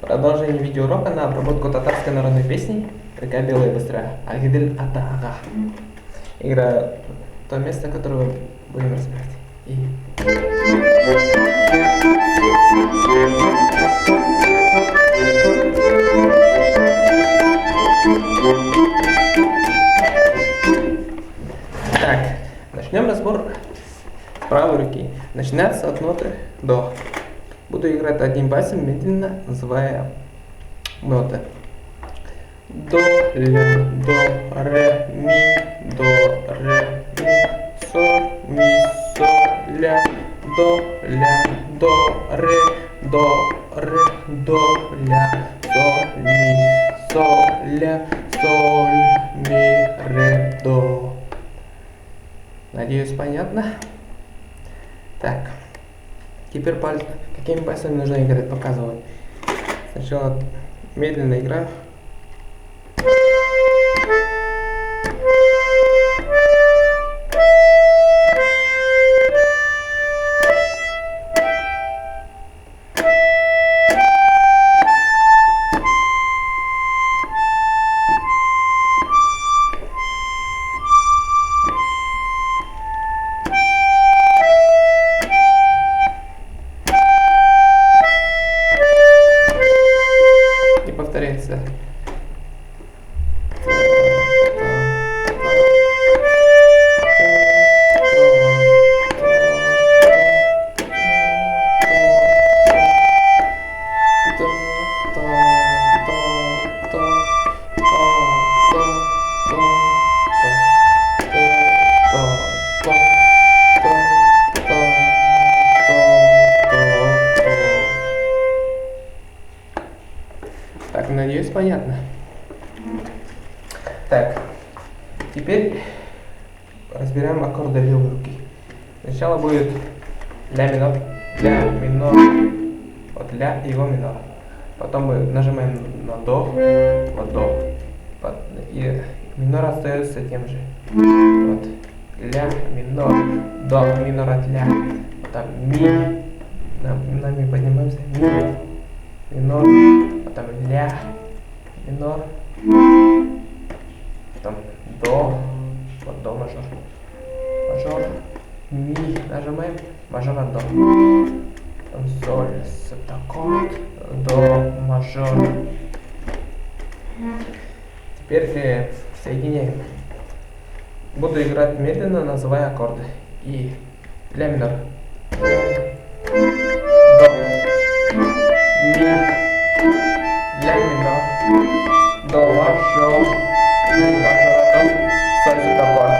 Продолжение видеоурока на обработку татарской народной песни «Река белая быстрая» Агидель Атага. Играю то место, которое будем разбирать. Так, начнем разбор с правой руки. Начинается от ноты до. Буду играть одним пальцем, медленно называя ноты. До, ля, до, ре, ми, до, ре, ми, соль, ми, соль, ля, до, ре, до, ля, соль, ми, ре, до. Надеюсь, понятно? Так. Теперь какими пальцами нужно играть, показывать. Сначала медленно играю. Повторяется. Так, надеюсь, понятно. Так, теперь разбираем аккорды левой руки. Сначала будет ля минор, вот ля и его минор. Потом мы нажимаем на до, вот до, и минор остается тем же. Вот ля минор, до минор от ля, потом ми, на ми поднимаемся, ми, минор, потом ля, минор, потом до, вот до мажор, мажор, ми, нажимаем, мажор от до, потом соль, септаккорд, до, мажор. Теперь соединяем. Буду играть медленно, называя аккорды. И ля минор, до, ми, ля минор, до мажор, ми мажор, соль септаккорд,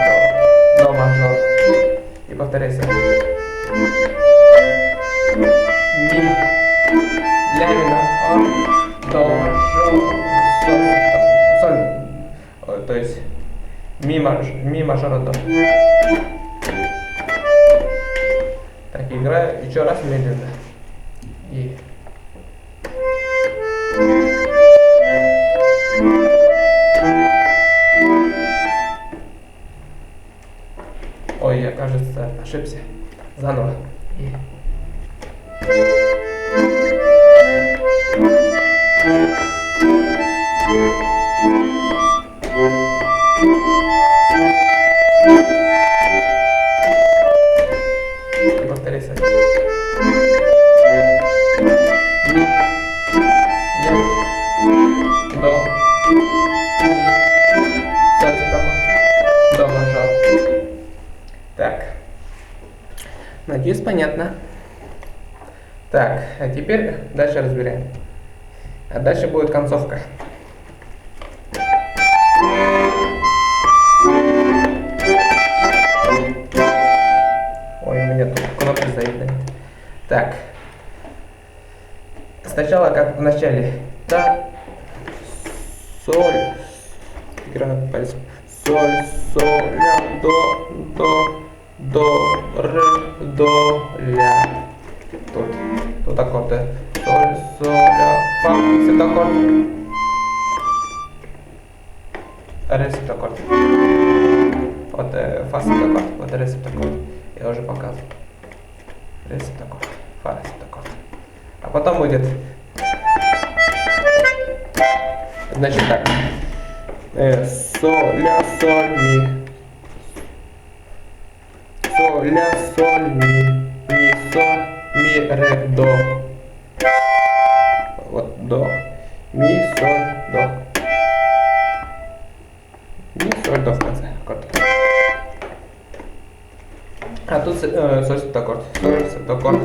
до мажор. И повторяйся. Ми, ля минор, до мажор, соль, то есть ми мажор, до. Так, играю еще раз медленно. И ой, я, кажется, ошибся. Заново. И повторяйся. До мажор. Так. Надеюсь, понятно. Так, а теперь дальше разбираем. А дальше будет концовка. Ой, у меня тут кнопки заедали. Так. Сначала, как в начале. Та, соль. Играю пальцем. Соль, соль, ля, до, ре, до, ля. Тут аккорды. Соль, соль, ля, фа, септаккорд. Ре, септаккорд. Вот фа, септаккорд, вот ре, септаккорд. Я уже показывал. Ре, септаккорд, фа, септаккорд. А потом будет Значит так. Соль, ля, соль, ми. Соль, ля, соль, ми, соль, ми, ре, до. Вот до. Ми, соль, до. Ми, соль, до в конце. Аккорд. А тут соль, аккорд. Соль, аккорд.